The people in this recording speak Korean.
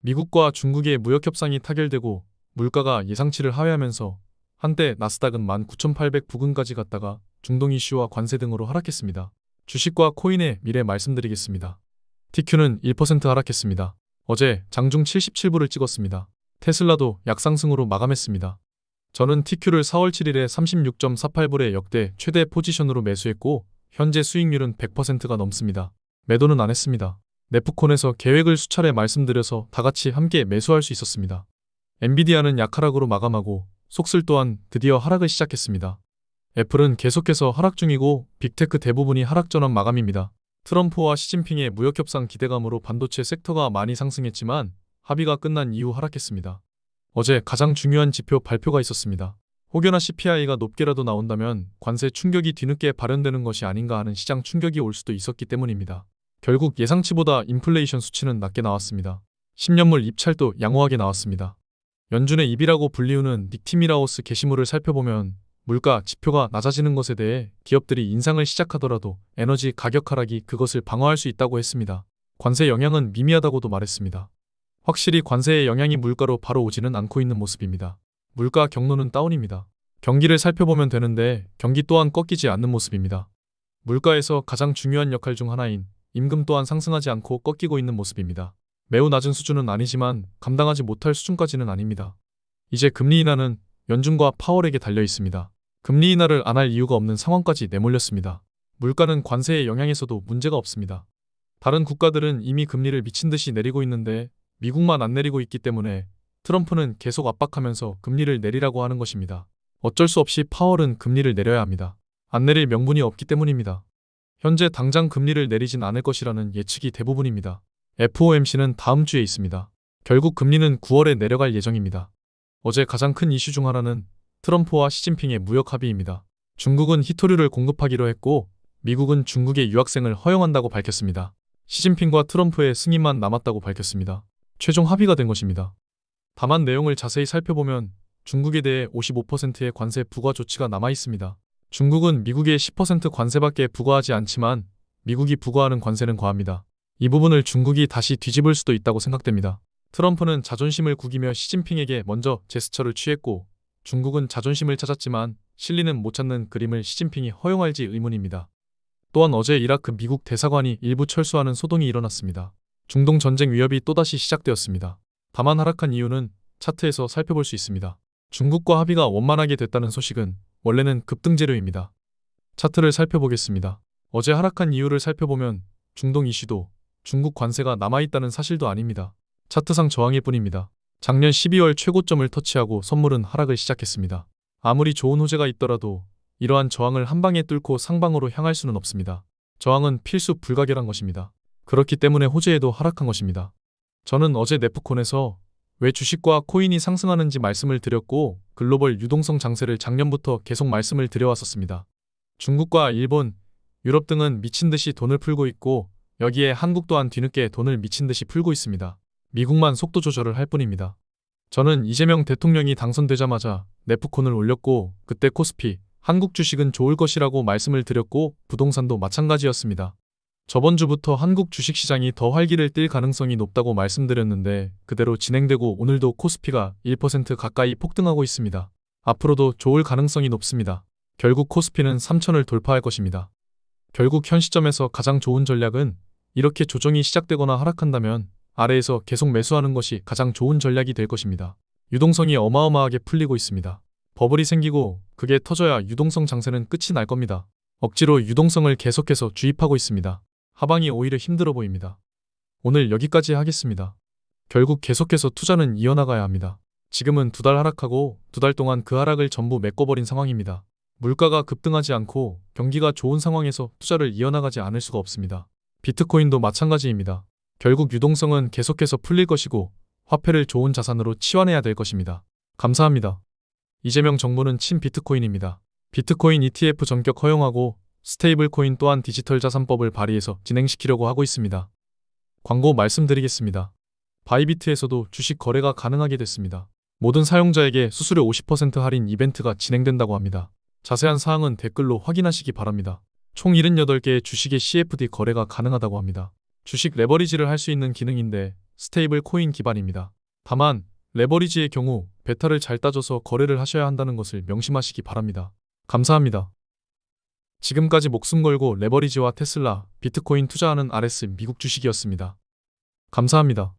미국과 중국의 무역 협상이 타결되고 물가가 예상치를 하회하면서 한때 나스닥은 19,800 부근까지 갔다가 중동 이슈와 관세 등으로 하락했습니다. 주식과 코인의 미래 말씀드리겠습니다. TQ는 1% 하락했습니다. 어제 장중 77불을 찍었습니다. 테슬라도 약상승으로 마감했습니다. 저는 TQ를 4월 7일에 36.48불에 역대 최대 포지션으로 매수했고 현재 수익률은 100%가 넘습니다. 매도는 안 했습니다. 네프콘에서 계획을 수차례 말씀드려서 다같이 함께 매수할 수 있었습니다. 엔비디아는 약하락으로 마감하고 속슬 또한 드디어 하락을 시작했습니다. 애플은 계속해서 하락 중이고 빅테크 대부분이 하락 전환 마감입니다. 트럼프와 시진핑의 무역협상 기대감으로 반도체 섹터가 많이 상승했지만 합의가 끝난 이후 하락했습니다. 어제 가장 중요한 지표 발표가 있었습니다. 혹여나 CPI가 높게라도 나온다면 관세 충격이 뒤늦게 발현되는 것이 아닌가 하는 시장 충격이 올 수도 있었기 때문입니다. 결국 예상치보다 인플레이션 수치는 낮게 나왔습니다. 10년물 입찰도 양호하게 나왔습니다. 연준의 입이라고 불리우는 닉티미라우스 게시물을 살펴보면 물가 지표가 낮아지는 것에 대해 기업들이 인상을 시작하더라도 에너지 가격 하락이 그것을 방어할 수 있다고 했습니다. 관세 영향은 미미하다고도 말했습니다. 확실히 관세의 영향이 물가로 바로 오지는 않고 있는 모습입니다. 물가 경로는 다운입니다. 경기를 살펴보면 되는데 경기 또한 꺾이지 않는 모습입니다. 물가에서 가장 중요한 역할 중 하나인 임금 또한 상승하지 않고 꺾이고 있는 모습입니다. 매우 낮은 수준은 아니지만 감당하지 못할 수준까지는 아닙니다. 이제 금리 인하는 연준과 파월에게 달려 있습니다. 금리 인하를 안 할 이유가 없는 상황까지 내몰렸습니다. 물가는 관세의 영향에서도 문제가 없습니다. 다른 국가들은 이미 금리를 미친 듯이 내리고 있는데 미국만 안 내리고 있기 때문에 트럼프는 계속 압박하면서 금리를 내리라고 하는 것입니다. 어쩔 수 없이 파월은 금리를 내려야 합니다. 안 내릴 명분이 없기 때문입니다. 현재 당장 금리를 내리진 않을 것이라는 예측이 대부분입니다. FOMC는 다음 주에 있습니다. 결국 금리는 9월에 내려갈 예정입니다. 어제 가장 큰 이슈 중 하나는 트럼프와 시진핑의 무역 합의입니다. 중국은 희토류를 공급하기로 했고 미국은 중국의 유학생을 허용한다고 밝혔습니다. 시진핑과 트럼프의 승인만 남았다고 밝혔습니다. 최종 합의가 된 것입니다. 다만 내용을 자세히 살펴보면 중국에 대해 55%의 관세 부과 조치가 남아 있습니다. 중국은 미국의 10% 관세밖에 부과하지 않지만 미국이 부과하는 관세는 과합니다. 이 부분을 중국이 다시 뒤집을 수도 있다고 생각됩니다. 트럼프는 자존심을 구기며 시진핑에게 먼저 제스처를 취했고 중국은 자존심을 찾았지만 실리는 못 찾는 그림을 시진핑이 허용할지 의문입니다. 또한 어제 이라크 미국 대사관이 일부 철수하는 소동이 일어났습니다. 중동 전쟁 위협이 또다시 시작되었습니다. 다만 하락한 이유는 차트에서 살펴볼 수 있습니다. 중국과 합의가 원만하게 됐다는 소식은 원래는 급등재료입니다. 차트를 살펴보겠습니다. 어제 하락한 이유를 살펴보면 중동 이슈도 중국 관세가 남아있다는 사실도 아닙니다. 차트상 저항일 뿐입니다. 작년 12월 최고점을 터치하고 선물은 하락을 시작했습니다. 아무리 좋은 호재가 있더라도 이러한 저항을 한 방에 뚫고 상방으로 향할 수는 없습니다. 저항은 필수 불가결한 것입니다. 그렇기 때문에 호재에도 하락한 것입니다. 저는 어제 네프콘에서 왜 주식과 코인이 상승하는지 말씀을 드렸고 글로벌 유동성 장세를 작년부터 계속 말씀을 드려왔었습니다. 중국과 일본, 유럽 등은 미친 듯이 돈을 풀고 있고 여기에 한국 또한 뒤늦게 돈을 미친 듯이 풀고 있습니다. 미국만 속도 조절을 할 뿐입니다. 저는 이재명 대통령이 당선되자마자 네프콘을 올렸고 그때 코스피, 한국 주식은 좋을 것이라고 말씀을 드렸고 부동산도 마찬가지였습니다. 저번 주부터 한국 주식시장이 더 활기를 띨 가능성이 높다고 말씀드렸는데 그대로 진행되고 오늘도 코스피가 1% 가까이 폭등하고 있습니다. 앞으로도 좋을 가능성이 높습니다. 결국 코스피는 3,000을 돌파할 것입니다. 결국 현 시점에서 가장 좋은 전략은 이렇게 조정이 시작되거나 하락한다면 아래에서 계속 매수하는 것이 가장 좋은 전략이 될 것입니다. 유동성이 어마어마하게 풀리고 있습니다. 버블이 생기고 그게 터져야 유동성 장세는 끝이 날 겁니다. 억지로 유동성을 계속해서 주입하고 있습니다. 하방이 오히려 힘들어 보입니다. 오늘 여기까지 하겠습니다. 결국 계속해서 투자는 이어나가야 합니다. 지금은 2달 하락하고 2달 동안 그 하락을 전부 메꿔버린 상황입니다. 물가가 급등하지 않고 경기가 좋은 상황에서 투자를 이어나가지 않을 수가 없습니다. 비트코인도 마찬가지입니다. 결국 유동성은 계속해서 풀릴 것이고 화폐를 좋은 자산으로 치환해야 될 것입니다. 감사합니다. 이재명 정부는 친 비트코인입니다. 비트코인 ETF 전격 허용하고 스테이블 코인 또한 디지털 자산법을 발의해서 진행시키려고 하고 있습니다. 광고 말씀드리겠습니다. 바이비트에서도 주식 거래가 가능하게 됐습니다. 모든 사용자에게 수수료 50% 할인 이벤트가 진행된다고 합니다. 자세한 사항은 댓글로 확인하시기 바랍니다. 총 78개의 주식의 CFD 거래가 가능하다고 합니다. 주식 레버리지를 할 수 있는 기능인데 스테이블 코인 기반입니다. 다만 레버리지의 경우 베타를 잘 따져서 거래를 하셔야 한다는 것을 명심하시기 바랍니다. 감사합니다. 지금까지 목숨 걸고 레버리지와 테슬라, 비트코인 투자하는 RS 미국 주식이었습니다. 감사합니다.